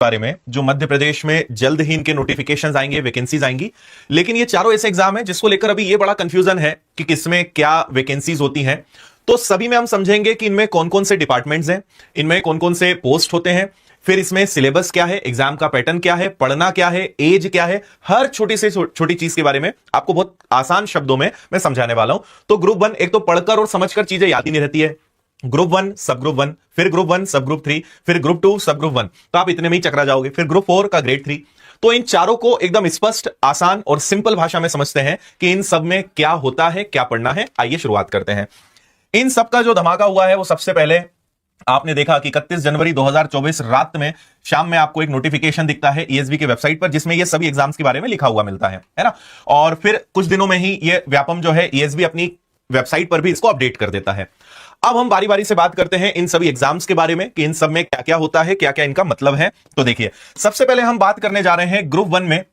बारे में जो मध्य प्रदेश में जल्द ही इनके नोटिफिकेशंस आएंगे, वैकेंसीज आएंगी। लेकिन ये चारों ऐसे एग्जाम है जिसको लेकर अभी ये बड़ा कंफ्यूजन है कि किसमें क्या वैकेंसीज होती हैं। तो सभी में हम समझेंगे कि इनमें कौन कौन से डिपार्टमेंट्स हैं, इनमें कौन कौन से पोस्ट होते हैं, फिर इसमें सिलेबस क्या है, एग्जाम का पैटर्न क्या है, पढ़ना क्या है, एज क्या है, हर छोटी से छोटी चीज के बारे में आपको बहुत आसान शब्दों में मैं समझाने वाला हूं। तो ग्रुप 1 एक तो पढ़कर और समझकर चीजें याद ही नहीं रहती है। ग्रुप 1 सब ग्रुप 1, फिर ग्रुप 1 सब ग्रुप 3, फिर ग्रुप 2 सब ग्रुप 1, तो आप इतने में ही चकरा जाओगे। फिर ग्रुप 4 का ग्रेड 3। तो इन चारों को एकदम स्पष्ट, आसान और सिंपल भाषा में समझते हैं कि इन सब में क्या होता है, क्या पढ़ना है। आइए शुरुआत करते हैं। इन सब का जो धमाका हुआ है वो सबसे पहले आपने देखा कि 31 जनवरी 2024 रात में शाम में आपको एक नोटिफिकेशन दिखता है ईएसबी की वेबसाइट पर, जिसमें ये सभी एग्जाम्स के बारे में लिखा हुआ मिलता है ना। और फिर कुछ दिनों में ही ये व्यापम जो है ईएसबी अपनी वेबसाइट पर भी इसको अपडेट कर देता है। अब हम बारी बारी से बात करते हैं इन सभी एग्जाम्स के बारे में कि इन सब में क्या क्या होता है, क्या क्या इनका मतलब है। तो देखिए, सबसे पहले हम बात करने जा रहे हैं ग्रुप 1 में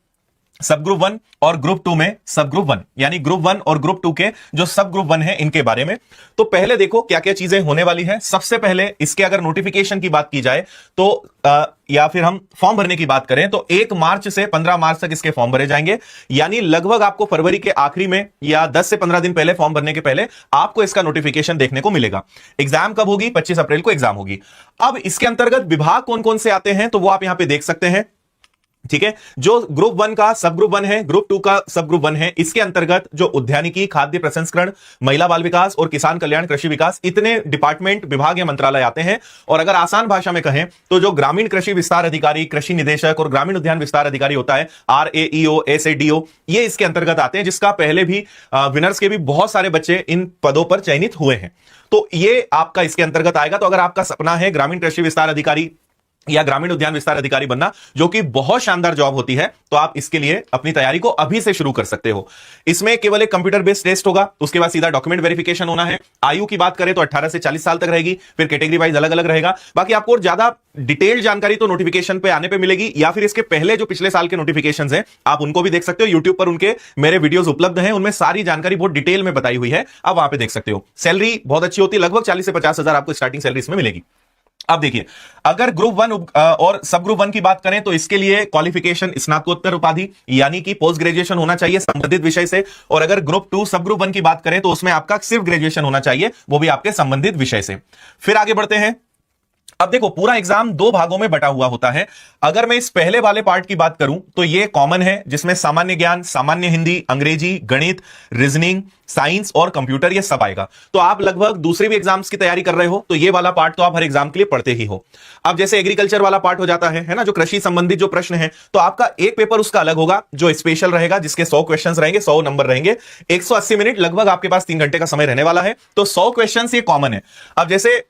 सब ग्रुप 1 और ग्रुप 2 में सब ग्रुप 1, यानी ग्रुप 1 और ग्रुप 2 के जो सब ग्रुप 1 है इनके बारे में। तो पहले देखो क्या क्या चीजें होने वाली है। सबसे पहले इसके अगर नोटिफिकेशन की बात की जाए तो या फिर हम फॉर्म भरने की बात करें तो 1 मार्च से 15 मार्च तक इसके फॉर्म भरे जाएंगे। यानी लगभग आपको फरवरी के आखिरी में या 10 से 15 दिन पहले, फॉर्म भरने के पहले आपको इसका नोटिफिकेशन देखने को मिलेगा। एग्जाम कब होगी? 25 अप्रैल को एग्जाम होगी। अब इसके अंतर्गत विभाग कौन कौन से आते हैं तो वो आप यहां पे देख सकते हैं। ठीक है, जो ग्रुप 1 का सब ग्रुप 1 है, ग्रुप 2 का सब ग्रुप 1 है, इसके अंतर्गत जो उद्यानिकी, खाद्य प्रसंस्करण, महिला बाल विकास और किसान कल्याण, कृषि विकास, इतने डिपार्टमेंट, विभाग या मंत्रालय आते हैं। और अगर आसान भाषा में कहें तो जो ग्रामीण कृषि विस्तार अधिकारी, कृषि निदेशक और ग्रामीण उद्यान विस्तार अधिकारी होता है, RAEO, SADO, ये इसके अंतर्गत आते हैं, जिसका पहले भी विनर्स के भी बहुत सारे बच्चे इन पदों पर चयनित हुए हैं। तो ये आपका इसके अंतर्गत आएगा। तो अगर आपका सपना है ग्रामीण कृषि विस्तार अधिकारी या ग्रामीण उद्यान विस्तार अधिकारी बनना, जो कि बहुत शानदार जॉब होती है, तो आप इसके लिए अपनी तैयारी को अभी से शुरू कर सकते हो। इसमें केवल एक कंप्यूटर बेस्ड टेस्ट होगा, उसके बाद सीधा डॉक्यूमेंट वेरिफिकेशन होना है। आयु की बात करें तो 18 से 40 साल तक रहेगी, फिर कैटेगरी वाइज अलग अलग रहेगा। बाकी आपको और ज्यादा डिटेल्ड जानकारी तो नोटिफिकेशन पे आने पे मिलेगी, या फिर इसके पहले जो पिछले साल के नोटिफिकेशंस हैं आप उनको भी देख सकते हो। यूट्यूब पर उनके मेरे वीडियोस उपलब्ध हैं, उनमें सारी जानकारी बहुत डिटेल में बताई हुई है, आप वहां पे देख सकते हो। सैलरी बहुत अच्छी होती है, लगभग 40 से 50 हजार आपको स्टार्टिंग सैलरी इसमें मिलेगी। अब देखिए, अगर ग्रुप 1 और सब ग्रुप 1 की बात करें तो इसके लिए क्वालिफिकेशन स्नातकोत्तर उपाधि यानी कि पोस्ट ग्रेजुएशन होना चाहिए संबंधित विषय से। और अगर ग्रुप 2 सब ग्रुप 1 की बात करें तो उसमें आपका सिर्फ ग्रेजुएशन होना चाहिए, वो भी आपके संबंधित विषय से। फिर आगे बढ़ते हैं। अब देखो, पूरा एग्जाम 2 भागों में बटा हुआ होता है। अगर मैं इस पहले वाले पार्ट की बात करूं तो ये कॉमन है, जिसमें सामान्य ज्ञान, सामान्य हिंदी, अंग्रेजी, गणित, रीजनिंग, साइंस और कंप्यूटर, ये सब आएगा। तो आप लगभग दूसरे भी एग्जाम्स की तैयारी कर रहे हो तो ये वाला पार्ट तो आप हर एग्जाम के लिए पढ़ते ही हो। अब जैसे एग्रीकल्चर वाला पार्ट हो जाता है ना, जो कृषि संबंधित जो प्रश्न है, तो आपका एक पेपर उसका अलग होगा जो स्पेशल रहेगा, जिसके 100 क्वेश्चन रहेंगे, 100 नंबर रहेंगे, 180 मिनट, लगभग आपके पास 3 घंटे का समय रहने वाला है। तो 100 क्वेश्चन ये कॉमन है। अब जैसे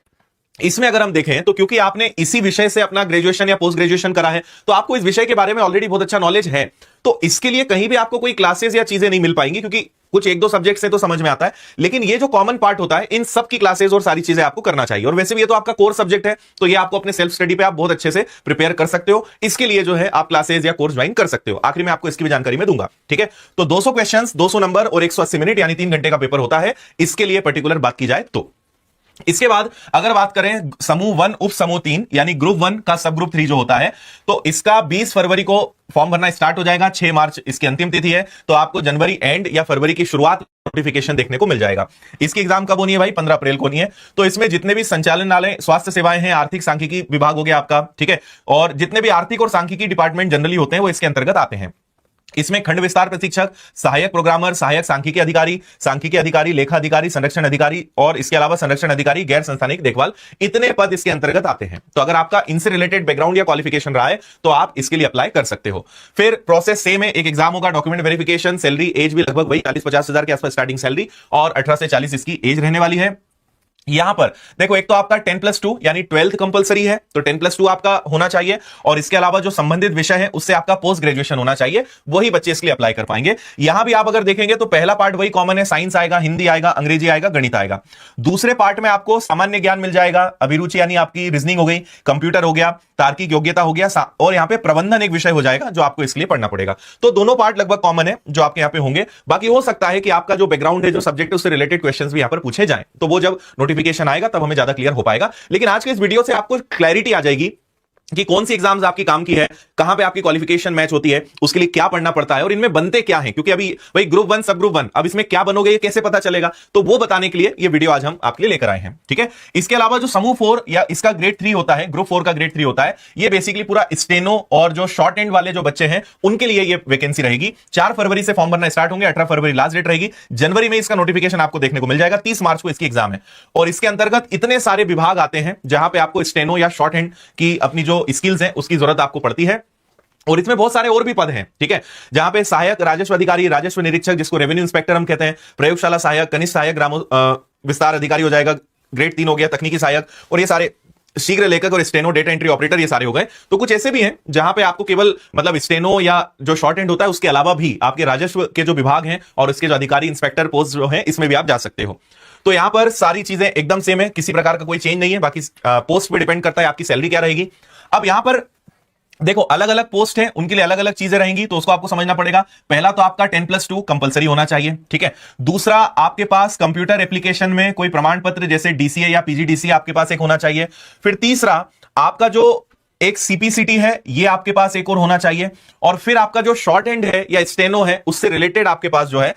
इसमें अगर हम देखें तो क्योंकि आपने इसी विषय से अपना ग्रेजुएशन या पोस्ट ग्रेजुएशन करा है, तो आपको इस विषय के बारे में ऑलरेडी बहुत अच्छा नॉलेज है। तो इसके लिए कहीं भी आपको कोई क्लासेस या चीजें नहीं मिल पाएंगी, क्योंकि कुछ 1-2 सब्जेक्ट से तो समझ में आता है, लेकिन ये जो कॉमन पार्ट होता है, इन सब की क्लासेस और सारी चीजें आपको करना चाहिए। और वैसे भी ये तो आपका कोर सब्जेक्ट है, तो ये आपको अपने सेल्फ स्टडी पे आप बहुत अच्छे से प्रिपेयर कर सकते हो। इसके लिए जो है आप क्लासेस या कोर्स ज्वाइन कर सकते हो। आखिर में आपको इसकी भी जानकारी मैं दूंगा। ठीक है, तो 200 क्वेश्चन, 200 नंबर और 180 मिनट यानी 3 घंटे का पेपर होता है। इसके लिए पर्टिकुलर बात की जाए तो इसके बाद अगर बात करें समूह 1 उप समूह 3 यानी ग्रुप 1 का सब ग्रुप 3 जो होता है, तो इसका 20 फरवरी को फॉर्म भरना स्टार्ट हो जाएगा। 6 मार्च इसकी अंतिम तिथि है, तो आपको जनवरी एंड या फरवरी की शुरुआत नोटिफिकेशन देखने को मिल जाएगा। इसकी एग्जाम कब होनी है भाई? 15 अप्रैल को होनी है। तो इसमें जितने भी संचालनालय, स्वास्थ्य सेवाएं हैं, आर्थिक सांख्यिकी विभाग हो गया आपका, ठीक है, और जितने भी आर्थिक और सांख्यिकी डिपार्टमेंट जनरली होते हैं वो इसके अंतर्गत आते हैं। इसमें खंड विस्तार प्रशिक्षक, सहायक प्रोग्रामर, सहायक सांख्यिकी अधिकारी, लेखा अधिकारी, संरक्षण अधिकारी और इसके अलावा संरक्षण अधिकारी, गैर संस्थानिक देखभाल, इतने पद इसके अंतर्गत आते हैं। तो अगर आपका इनसे रिलेटेड बैकग्राउंड या क्वालिफिकेशन रहा है तो आप इसके लिए अप्लाई कर सकते हो। फिर प्रोसेस सेम है, एक एग्जाम होगा, डॉक्यूमेंट वेरिफिकेशन, सैलरी, एज भी लगभग वही 40-50 हजार के आसपास स्टार्टिंग सैलरी और 18 से 40 इसकी एज रहने वाली है। यहां पर देखो, एक तो आपका 10+2 यानी 12th कंपलसरी है, तो 10+2 आपका होना चाहिए। और इसके अलावा जो संबंधित विषय है उससे आपका पोस्ट ग्रेजुएशन होना चाहिए, वही बच्चे इसके लिए अप्लाई कर पाएंगे। यहां भी आप अगर देखेंगे तो पहला पार्ट वही कॉमन है, साइंस आएगा, हिंदी आएगा, अंग्रेजी आएगा, गणित आएगा। दूसरे पार्ट में आपको सामान्य ज्ञान मिल जाएगा, अभिरुचि यानी आपकी रीजनिंग हो गई, कंप्यूटर हो गया, तार्किक योग्यता हो गया, और यहां पे प्रबंधन एक विषय हो जाएगा जो आपको इसके लिए पढ़ना पड़ेगा। तो दोनों पार्ट लगभग कॉमन है जो आपके यहां पे होंगे। बाकी हो सकता है कि आपका जो बैकग्राउंड है, जो सब्जेक्ट है, उससे रिलेटेड क्वेश्चंस भी यहां पर पूछे जाएं, तो वो जब नोटिफिकेशन आएगा तब हमें ज्यादा क्लियर हो पाएगा। लेकिन आज के इस वीडियो से आपको क्लैरिटी आ जाएगी कि कौन सी एग्जाम्स आपकी काम की है, कहां पे आपकी क्वालिफिकेशन मैच होती है, उसके लिए क्या पढ़ना पड़ता है और इनमें बनते क्या हैं, क्योंकि अभी भाई ग्रुप 1 सब ग्रुप 1, अब इसमें क्या बनोगे ये कैसे पता चलेगा, तो वो बताने के लिए ये वीडियो आज हम आपके लिए लेकर आए हैं। ठीक है, इसके अलावा जो समूह 4 या इसका ग्रेड 3 होता है, ग्रुप 4 का ग्रेड 3 होता है, ये बेसिकली पूरा स्टेनो और जो शॉर्ट एंड वाले जो बच्चे हैं उनके लिए ये वैकेंसी रहेगी। 4 फरवरी से फॉर्म भरना स्टार्ट होंगे, 18 फरवरी लास्ट डेट रहेगी, जनवरी में इसका नोटिफिकेशन आपको देखने को मिल जाएगा, 30 मार्च को इसकी एग्जाम है। और इसके अंतर्गत इतने सारे विभाग आते हैं जहां पे आपको स्टेनो या शॉर्ट हैंड की अपनी जो स्किल्स हैं उसकी जरूरत आपको पड़ती है। और इसमें बहुत सारे और भी पद हैं, ठीक है, जहां पे सहायक राजस्व अधिकारी, राजस्व निरीक्षक जिसको रेवेन्यू इंस्पेक्टर हम कहते हैं, प्रयोगशाला सहायक, कनिष्ठ सहायक, ग्राम विस्तार अधिकारी हो जाएगा, ग्रेड 3 हो गया, तकनीकी सहायक, और ये सारे शीघ्र लेखक और स्टेनो डेटा एंट्री ऑपरेटर ये सारे हो गए। तो कुछ ऐसे भी हैं जहां पे आपको केवल मतलब स्टेनो या जो शॉर्ट हैंड होता है उसके अलावा भी आपके राजस्व के जो विभाग हैं और उसके जो अधिकारी इंस्पेक्टर पोस्ट जो है इसमें भी आप जा सकते हो। तो यहां पर सारी चीजें एकदम सेम है, किसी प्रकार का कोई चेंज नहीं है, बाकी पोस्ट पे डिपेंड करता है आपकी सैलरी क्या रहेगी। अब यहां पर देखो अलग अलग पोस्ट है, उनके लिए अलग अलग चीजें रहेंगी, तो उसको आपको समझना पड़ेगा। पहला तो आपका 10+2 कंपलसरी होना चाहिए, ठीक है। दूसरा, आपके पास कंप्यूटर एप्लीकेशन में कोई प्रमाण पत्र जैसे डीसीए या पीजीडीसीए आपके पास एक होना चाहिए। फिर तीसरा, आपका जो एक सीपीसीटी है ये आपके पास एक और होना चाहिए। और फिर आपका जो शॉर्ट हैंड है या स्टेनो है उससे रिलेटेड आपके पास जो है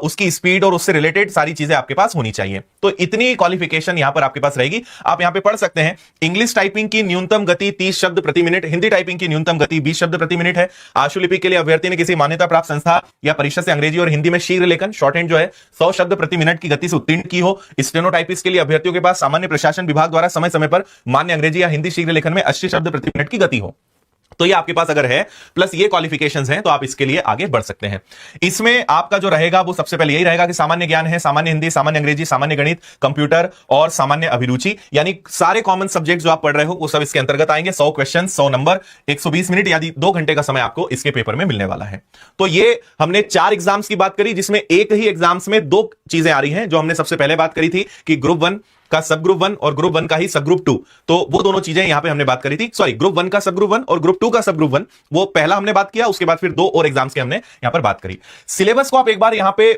उसकी स्पीड और उससे रिलेटेड सारी चीजें आपके पास होनी चाहिए। तो इतनी क्वालिफिकेशन यहां पर आपके पास रहेगी। आप यहां पे पढ़ सकते हैं, इंग्लिश टाइपिंग की न्यूनतम गति 30 शब्द प्रति मिनट, हिंदी टाइपिंग की न्यूनतम गति 20 शब्द प्रति मिनट है। आशुलिपि के लिए अभ्यर्थी ने किसी मान्यता प्राप्त संस्था या परिषद से अंग्रेजी और हिंदी में शीघ्र लेखन शॉर्ट हैंड जो है 100 शब्द प्रति मिनट की गति से उत्तीर्ण की हो। स्टेनोटाइपिस्ट के लिए अभ्यर्थियों के पास सामान्य प्रशासन विभाग द्वारा समय समय पर मान्य अंग्रेजी या हिंदी शीघ्र लेखन में 80 शब्द प्रति मिनट की गति हो। तो ये आपके पास अगर है, प्लस ये क्वालिफिकेशंस हैं, तो आप इसके लिए आगे बढ़ सकते हैं। इसमें आपका जो रहेगा वो सबसे पहले यही रहेगा कि सामान्य ज्ञान है, सामान्य हिंदी, सामान्य अंग्रेजी, सामान्य गणित, कंप्यूटर और सामान्य अभिरुचि, यानी सारे कॉमन सब्जेक्ट जो आप पढ़ रहे हो वो सब इसके अंतर्गत आएंगे। 100 क्वेश्चन, 100 नंबर, 120 मिनट यानी 2 घंटे का समय आपको इसके पेपर में मिलने वाला है। तो ये हमने 4 एग्जाम्स की बात करी, जिसमें एक ही एग्जाम्स में 2 चीजें आ रही हैं, जो हमने सबसे पहले बात करी थी कि ग्रुप 1 का सब ग्रुप 1 और ग्रुप 1 का ही सब ग्रुप 2, तो वो दोनों चीजें यहां पे हमने बात करी थी। सॉरी, ग्रुप 1 का सब ग्रुप 1 और ग्रुप 2 का सब ग्रुप 1, वो पहला हमने बात किया, उसके बाद फिर 2 और एग्जाम्स के हमने यहां पर बात करी। सिलेबस को आप एक बार यहां पे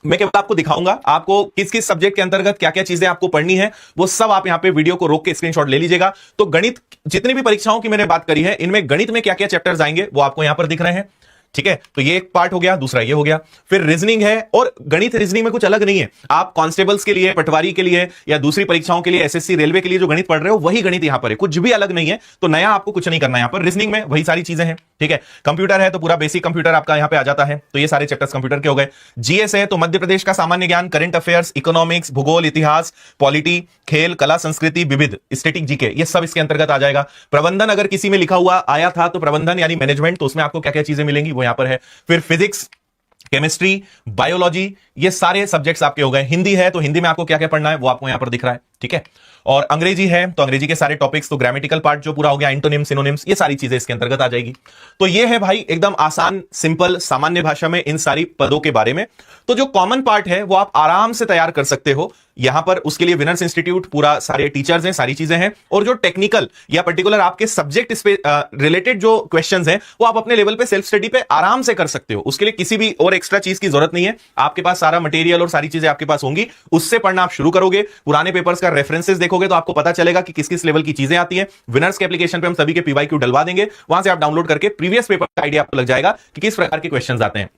मैं केवल आपको दिखाऊंगा, आपको किस किस सब्जेक्ट के अंतर्गत क्या क्या चीजें आपको पढ़नी है वो सब आप यहां पे वीडियो को रोक के स्क्रीनशॉट ले लीजिएगा। तो गणित, जितनी भी परीक्षाओं की मैंने बात करी है, इनमें गणित में क्या क्या चैप्टर्स आएंगे वो आपको यहां पर दिख रहे हैं, ठीक है। तो ये एक पार्ट हो गया, दूसरा ये हो गया। फिर रीजनिंग है, और गणित रीजनिंग में कुछ अलग नहीं है। आप कांस्टेबल्स के लिए, पटवारी के लिए या दूसरी परीक्षाओं के लिए, एसएससी रेलवे के लिए जो गणित पढ़ रहे हो वही गणित यहां पर है, कुछ भी अलग नहीं है। तो नया आपको कुछ नहीं करना, यहां पर रीजनिंग में वही सारी चीजें हैं, ठीक है। कंप्यूटर है तो पूरा बेसिक कंप्यूटर आपका यहां पे आ जाता है, तो ये सारे चैप्टर्स कंप्यूटर के हो गए। जीएस है तो मध्य प्रदेश का सामान्य ज्ञान, करंट अफेयर्स, इकोनॉमिक्स, भूगोल, इतिहास, पॉलिटी, खेल, कला, संस्कृति, विविध, स्टैटिक जीके, ये सब इसके अंतर्गत आ जाएगा। प्रबंधन अगर किसी में लिखा हुआ आया था तो प्रबंधन यानी मैनेजमेंट, तो उसमें आपको क्या क्या चीजें मिलेंगी वो यहां पर है। फिर फिजिक्स, केमिस्ट्री, बायोलॉजी, ये सारे सब्जेक्ट्स आपके हो गए। हिंदी है तो हिंदी में आपको क्या क्या पढ़ना है वो आपको यहां पर दिख रहा है, ठीक है। और अंग्रेजी है तो अंग्रेजी के सारे टॉपिक्स, तो ग्रामेटिकल पार्ट जो पूरा हो गया, एंटोनिम्स, सिनोनिम्स, ये सारी चीजें इसके अंतर्गत आ जाएगी। तो ये है भाई एकदम आसान, सिंपल, सामान्य भाषा में इन सारी पदों के बारे में। तो जो कॉमन पार्ट है वो आप आराम से तैयार कर सकते हो यहां पर, उसके लिए विनर्स इंस्टीट्यूट, पूरा सारे टीचर्स हैं, सारी चीजें हैं। और जो टेक्निकल या पर्टिकुलर आपके सब्जेक्ट रिलेटेड जो क्वेश्चंस हैं वो आप अपने लेवल पे सेल्फ स्टडी पे आराम से कर सकते हो। उसके लिए किसी भी और एक्स्ट्रा चीज की जरूरत नहीं है, आपके पास सारा मटेरियल और सारी चीजें आपके पास होंगी, उससे पढ़ना आप शुरू करोगे। पुराने पेपर्स का रेफरेंसेस देखोगे तो आपको पता चलेगा कि किस किस लेवल की चीजें आती हैं। विनर्स के एप्लीकेशन पे हम सभी के पीवाईक्यू डलवा देंगे, वहां से आप डाउनलोड करके प्रीवियस पेपर का आइडिया आपको लग जाएगा कि किस प्रकार के क्वेश्चंस आते हैं।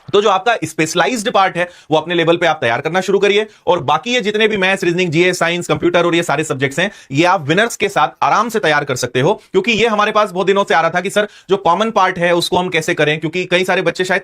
तो जो आपका स्पेशलाइज्ड पार्ट है वो अपने लेवल पे आप तैयार करना शुरू करिए, और बाकी ये जितने भी maths, reasoning, GS, science, computer और ये सारे सब्जेक्ट्स हैं ये आप विनर्स के साथ आराम से तैयार कर सकते हो। क्योंकि ये हमारे पास बहुत दिनों से आ रहा था कि सर जो कॉमन पार्ट है उसको हम कैसे करें, क्योंकि कई सारे बच्चे शायद